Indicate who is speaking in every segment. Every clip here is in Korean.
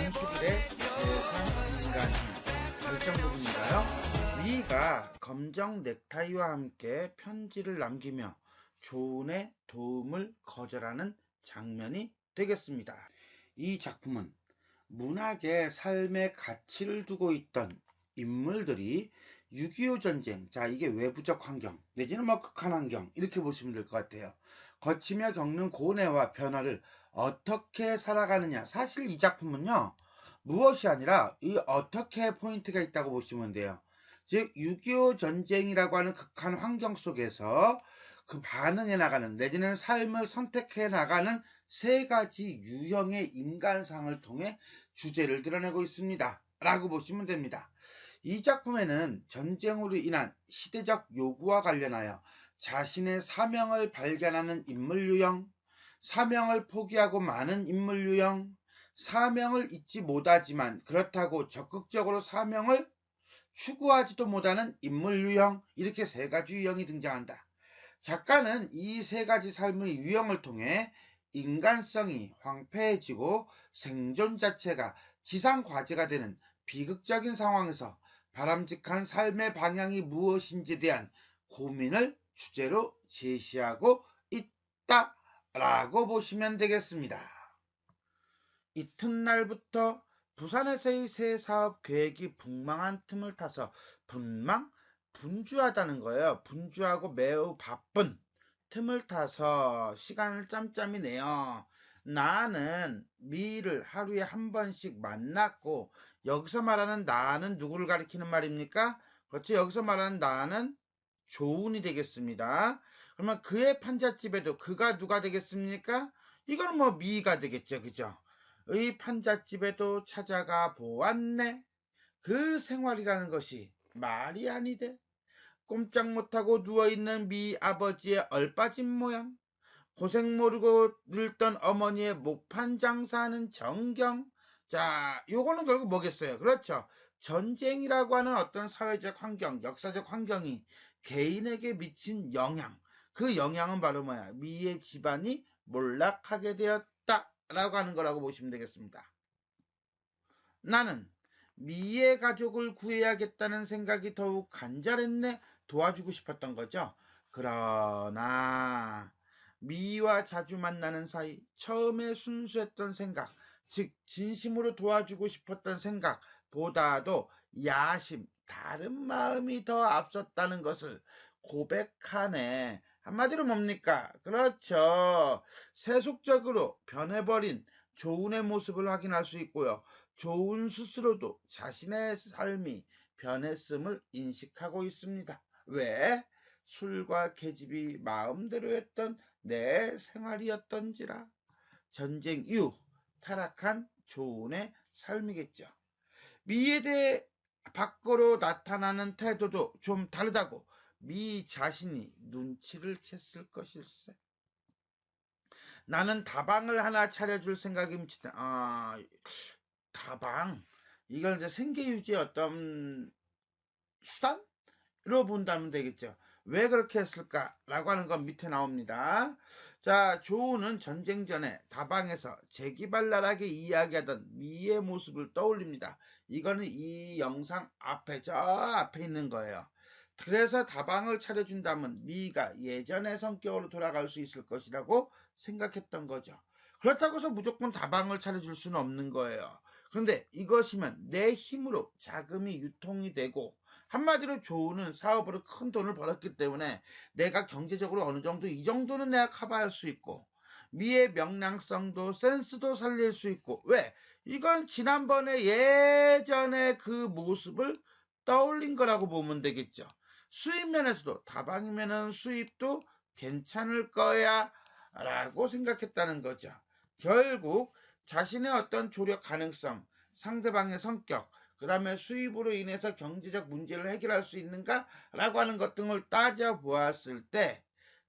Speaker 1: 안수길의 세상 인간형 결정부분인가요? 미가 검정 넥타이와 함께 편지를 남기며 조은의 도움을 거절하는 장면이 되겠습니다. 이 작품은 문학의 삶의 가치를 두고 있던 인물들이 6.25 전쟁, 자 이게 외부적 환경 내지는 극한 환경 이렇게 보시면 될 것 같아요. 거치며 겪는 고뇌와 변화를 어떻게 살아가느냐. 사실 이 작품은요 무엇이 아니라 이 어떻게 포인트가 있다고 보시면 돼요. 즉 6.25 전쟁이라고 하는 극한 환경 속에서 그 반응해 나가는 내지는 삶을 선택해 나가는 세 가지 유형의 인간상을 통해 주제를 드러내고 있습니다 라고 보시면 됩니다. 이 작품에는 전쟁으로 인한 시대적 요구와 관련하여 자신의 사명을 발견하는 인물 유형, 사명을 포기하고 마는 인물 유형, 사명을 잊지 못하지만 그렇다고 적극적으로 사명을 추구하지도 못하는 인물 유형, 이렇게 세 가지 유형이 등장한다. 작가는 이 세 가지 삶의 유형을 통해 인간성이 황폐해지고 생존 자체가 지상 과제가 되는 비극적인 상황에서 바람직한 삶의 방향이 무엇인지에 대한 고민을 주제로 제시하고 있다라고 보시면 되겠습니다. 이튿날부터 부산에서의 새 사업 계획이 분망한 틈을 타서 분주하다는 거예요. 분주하고 매우 바쁜 틈을 타서 시간을 짬짬이 내요. 나는 미를 하루에 한 번씩 만났고, 여기서 말하는 나는 누구를 가리키는 말입니까? 그렇죠. 여기서 말하는 나는 조은이 되겠습니다. 그러면 그의 판잣집에도 그가 누가 되겠습니까? 이건 미가 되겠죠. 그죠? 의 판잣집에도 찾아가 보았네. 그 생활이라는 것이 말이 아니대. 꼼짝 못하고 누워있는 미 아버지의 얼빠진 모양, 고생 모르고 늙던 어머니의 목판 장사하는 정경. 자, 요거는 결국 뭐겠어요? 그렇죠. 전쟁이라고 하는 어떤 사회적 환경, 역사적 환경이 개인에게 미친 영향, 그 영향은 바로 뭐야? 미의 집안이 몰락하게 되었다라고 하는 거라고 보시면 되겠습니다. 나는 미의 가족을 구해야겠다는 생각이 더욱 간절했네. 도와주고 싶었던 거죠. 그러나 미와 자주 만나는 사이 처음에 순수했던 생각, 즉 진심으로 도와주고 싶었던 생각보다도 야심, 다른 마음이 더 앞섰다는 것을 고백하네. 한마디로 뭡니까? 그렇죠. 세속적으로 변해버린 조은의 모습을 확인할 수 있고요. 조은 스스로도 자신의 삶이 변했음을 인식하고 있습니다. 왜? 술과 계집이 마음대로 했던 내 생활이었던지라. 전쟁 이후 타락한 조은의 삶이겠죠. 미에 대해 밖으로 나타나는 태도도 좀 다르다고 미 자신이 눈치를 챘을 것일세. 나는 다방을 하나 차려줄 생각입니다. 다방. 이걸 이제 생계 유지의 어떤 수단으로 본다면 되겠죠. 왜 그렇게 했을까라고 하는 건 밑에 나옵니다. 자, 조은은 전쟁 전에 다방에서 재기발랄하게 이야기하던 미의 모습을 떠올립니다. 이거는 이 영상 앞에, 저 앞에 있는 거예요. 그래서 다방을 차려준다면 미가 예전의 성격으로 돌아갈 수 있을 것이라고 생각했던 거죠. 그렇다고 해서 무조건 다방을 차려줄 수는 없는 거예요. 그런데 이것이면 내 힘으로 자금이 유통이 되고, 한마디로 조은은 사업으로 큰 돈을 벌었기 때문에 내가 경제적으로 어느 정도 이 정도는 내가 커버할 수 있고, 미의 명랑성도 센스도 살릴 수 있고. 왜? 이건 지난번에 예전에 그 모습을 떠올린 거라고 보면 되겠죠. 수입 면에서도 다방이면은 수입도 괜찮을 거야 라고 생각했다는 거죠. 결국 자신의 어떤 조력 가능성, 상대방의 성격, 그 다음에 수입으로 인해서 경제적 문제를 해결할 수 있는가 라고 하는 것 등을 따져보았을 때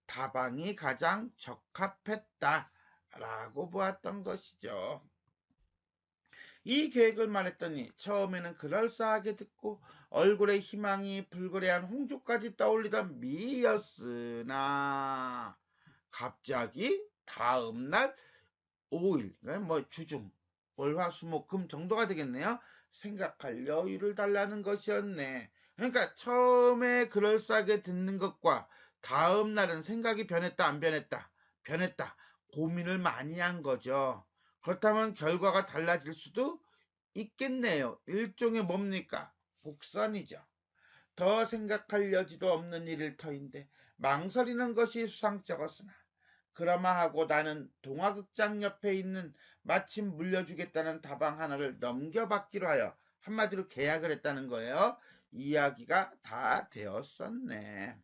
Speaker 1: 다방이 가장 적합했다 라고 보았던 것이죠. 이 계획을 말했더니 처음에는 그럴싸하게 듣고 얼굴에 희망이 불그레한 홍조까지 떠올리던 미였으나 갑자기 다음날 5일, 주중 월화수목금 정도가 되겠네요. 생각할 여유를 달라는 것이었네. 그러니까 처음에 그럴싸하게 듣는 것과 다음 날은 생각이 변했다 안 변했다 변했다 고민을 많이 한 거죠. 그렇다면 결과가 달라질 수도 있겠네요. 일종의 뭡니까? 복선이죠. 더 생각할 여지도 없는 일일 터인데 망설이는 것이 수상쩍었으나 그러마 하고 나는 동화극장 옆에 있는 마침 물려주겠다는 다방 하나를 넘겨받기로 하여 한마디로 계약을 했다는 거예요. 이야기가 다 되었었네.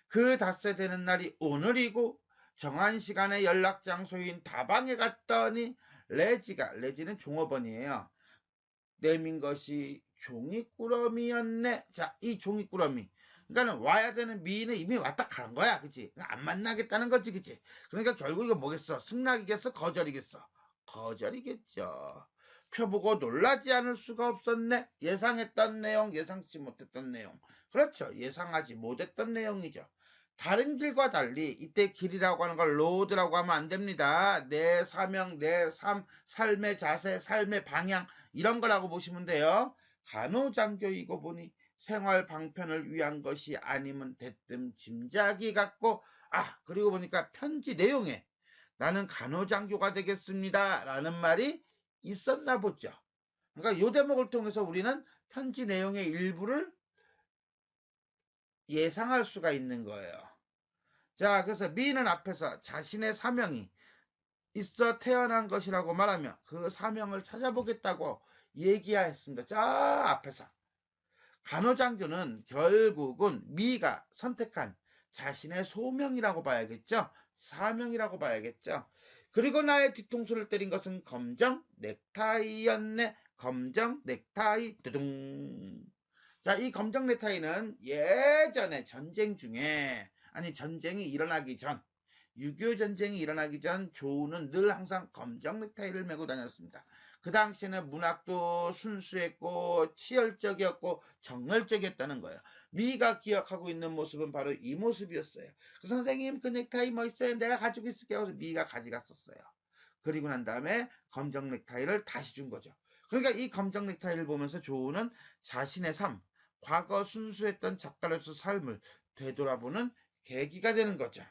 Speaker 1: 그 닷새 되는 날이 오늘이고 정한 시간에 연락 장소인 다방에 갔더니 레지는 종업원이에요. 내민 것이 종이꾸러미였네. 자, 이 종이꾸러미. 그러니까는 와야 되는 미인은 이미 왔다 간 거야, 그치? 안 만나겠다는 거지, 그치? 그러니까 결국 이거 뭐겠어? 승낙이겠어? 거절이겠어? 거절이겠죠. 펴보고 놀라지 않을 수가 없었네. 예상했던 내용, 예상치 못했던 내용. 그렇죠. 예상하지 못했던 내용이죠. 다른 길과 달리 이때 길이라고 하는 걸 로드라고 하면 안 됩니다. 내 사명, 내 삶의 자세, 삶의 방향 이런 거라고 보시면 돼요. 간호장교이고 보니 생활 방편을 위한 것이 아니면 대뜸 짐작이 같고 그리고 보니까 편지 내용에 나는 간호장교가 되겠습니다 라는 말이 있었나 보죠. 그러니까 이 대목을 통해서 우리는 편지 내용의 일부를 예상할 수가 있는 거예요. 자, 그래서 미인은 앞에서 자신의 사명이 있어 태어난 것이라고 말하며 그 사명을 찾아보겠다고 얘기했습니다. 저 앞에서. 간호장교는 결국은 미가 선택한 자신의 소명이라고 봐야겠죠. 사명이라고 봐야겠죠. 그리고 나의 뒤통수를 때린 것은 검정 넥타이였네. 검정 넥타이 두둥. 자, 이 검정 넥타이는 예전에 전쟁 중에 전쟁이 일어나기 전 6.25 전쟁이 일어나기 전 조우는 늘 항상 검정 넥타이를 메고 다녔습니다. 그 당시에는 문학도 순수했고 치열적이었고 정열적이었다는 거예요. 미가 기억하고 있는 모습은 바로 이 모습이었어요. 선생님 그 넥타이 멋있어요. 내가 가지고 있을게요. 그래서 미가 가져갔었어요. 그리고 난 다음에 검정 넥타이를 다시 준 거죠. 그러니까 이 검정 넥타이를 보면서 조우는 자신의 삶, 과거 순수했던 작가로서 삶을 되돌아보는 계기가 되는 거죠.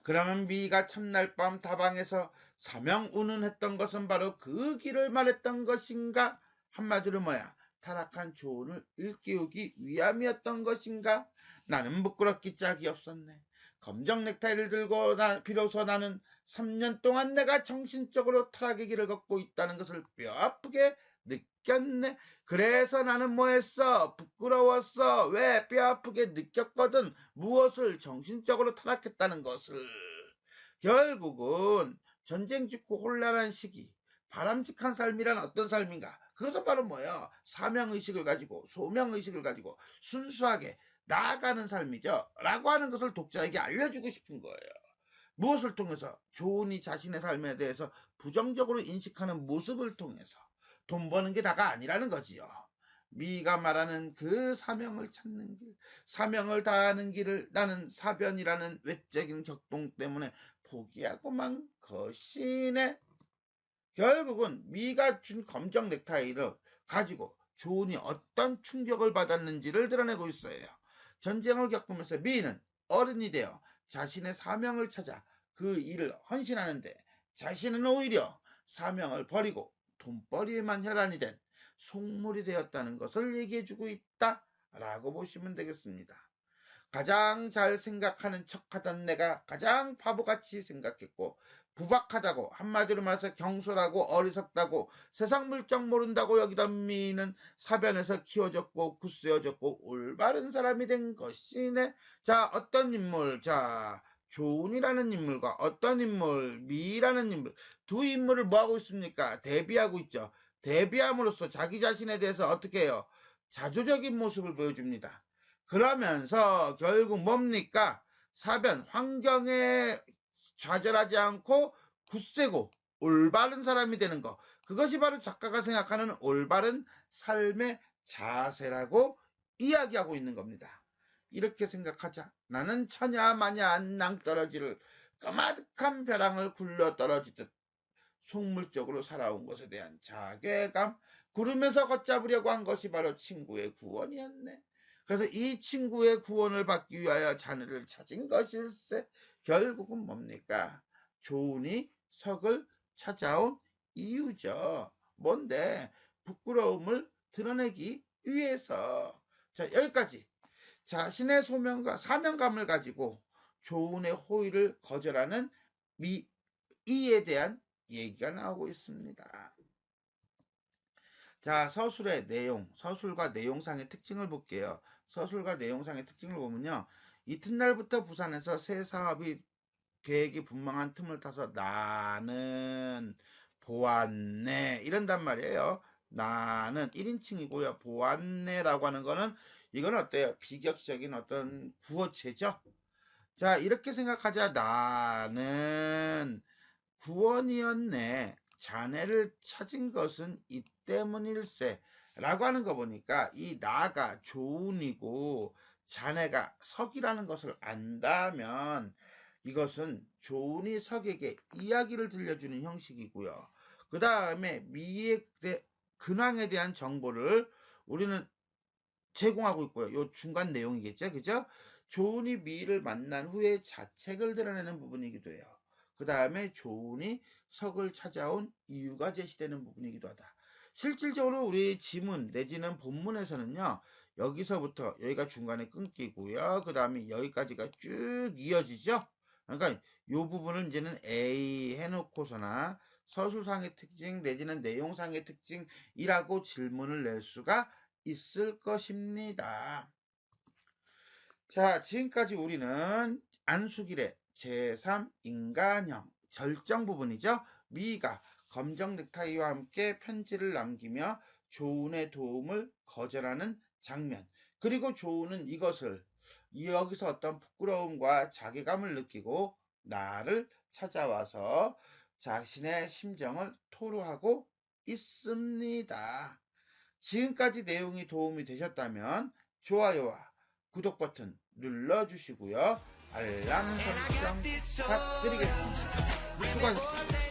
Speaker 1: 그러면 미가 첫날 밤 다방에서 사명운운했던 것은 바로 그 길을 말했던 것인가? 한마디로 뭐야? 타락한 조언을 일깨우기 위함이었던 것인가? 나는 부끄럽기 짝이 없었네. 검정 넥타이를 들고 비로소 나는 3년 동안 내가 정신적으로 타락의 길을 걷고 있다는 것을 뼈아프게 느꼈네. 그래서 나는 뭐 했어? 부끄러웠어. 왜? 뼈아프게 느꼈거든. 무엇을? 정신적으로 타락했다는 것을. 결국은 전쟁 직후 혼란한 시기, 바람직한 삶이란 어떤 삶인가? 그것은 바로 뭐예요? 사명의식을 가지고 소명의식을 가지고 순수하게 나아가는 삶이죠. 라고 하는 것을 독자에게 알려주고 싶은 거예요. 무엇을 통해서? 조은이 자신의 삶에 대해서 부정적으로 인식하는 모습을 통해서 돈 버는 게 다가 아니라는 거지요. 미가 말하는 그 사명을 찾는 길, 사명을 다하는 길을 나는 사변이라는 외적인 격동 때문에 포기하고만 거시네. 결국은 미가 준 검정 넥타이를 가지고 조은이 어떤 충격을 받았는지를 드러내고 있어요. 전쟁을 겪으면서 미는 어른이 되어 자신의 사명을 찾아 그 일을 헌신하는데 자신은 오히려 사명을 버리고 돈벌이에만 혈안이 된 속물이 되었다는 것을 얘기해주고 있다라고 보시면 되겠습니다. 가장 잘 생각하는 척하던 내가 가장 바보같이 생각했고 부박하다고 한마디로 말해서 경솔하고 어리석다고 세상 물정 모른다고 여기던 미는 사변에서 키워졌고 굳세어졌고 올바른 사람이 된 것이네. 자, 어떤 인물? 자, 조은이라는 인물과 어떤 인물? 미라는 인물. 두 인물을 뭐하고 있습니까? 대비하고 있죠. 대비함으로써 자기 자신에 대해서 어떻게 해요? 자조적인 모습을 보여줍니다. 그러면서 결국 뭡니까? 사변, 환경에 좌절하지 않고 굳세고 올바른 사람이 되는 것. 그것이 바로 작가가 생각하는 올바른 삶의 자세라고 이야기하고 있는 겁니다. 이렇게 생각하자. 나는 처냐 마냐 낭떠러지를 까마득한 벼랑을 굴러 떨어지듯 속물적으로 살아온 것에 대한 자괴감, 구르면서 걷잡으려고 한 것이 바로 친구의 구원이었네. 그래서 이 친구의 구원을 받기 위하여 자네를 찾은 것일세. 결국은 뭡니까? 조은이 석을 찾아온 이유죠. 뭔데? 부끄러움을 드러내기 위해서. 자, 여기까지. 자신의 소명과 사명감을 가지고 조은의 호의를 거절하는 이에 대한 얘기가 나오고 있습니다. 자, 서술의 내용, 서술과 내용상의 특징을 볼게요. 서술과 내용상의 특징을 보면요. 이튿날부터 부산에서 새 사업이 계획이 분명한 틈을 타서 나는 보았네 이런단 말이에요. 나는 1인칭이고요. 보았네라고 하는 거는 이건 어때요? 비격적인 어떤 구어체죠. 자, 이렇게 생각하자. 나는 구원이었네. 자네를 찾은 것은 이 때문일세. 라고 하는 거 보니까 이 나가 조은이고 자네가 석이라는 것을 안다면 이것은 조은이 석에게 이야기를 들려주는 형식이고요. 그 다음에 미의 근황에 대한 정보를 우리는 제공하고 있고요. 요 중간 내용이겠죠. 그죠? 조은이 미를 만난 후에 자책을 드러내는 부분이기도 해요. 그 다음에 조은이 석을 찾아온 이유가 제시되는 부분이기도 하다. 실질적으로 우리 지문 내지는 본문에서는요. 여기서부터 여기가 중간에 끊기고요. 그 다음에 여기까지가 쭉 이어지죠. 그러니까 이 부분을 이제는 A 해놓고서나 서술상의 특징 내지는 내용상의 특징이라고 질문을 낼 수가 있을 것입니다. 자, 지금까지 우리는 안수길의 제3 인간형 절정 부분이죠. 미희가 검정 넥타이와 함께 편지를 남기며 조은의 도움을 거절하는 장면, 그리고 조은은 이것을 여기서 어떤 부끄러움과 자괴감을 느끼고 나를 찾아와서 자신의 심정을 토로하고 있습니다. 지금까지 내용이 도움이 되셨다면 좋아요와 구독 버튼 눌러주시고요. 알람 설정 부탁드리겠습니다. 수고하셨습니다.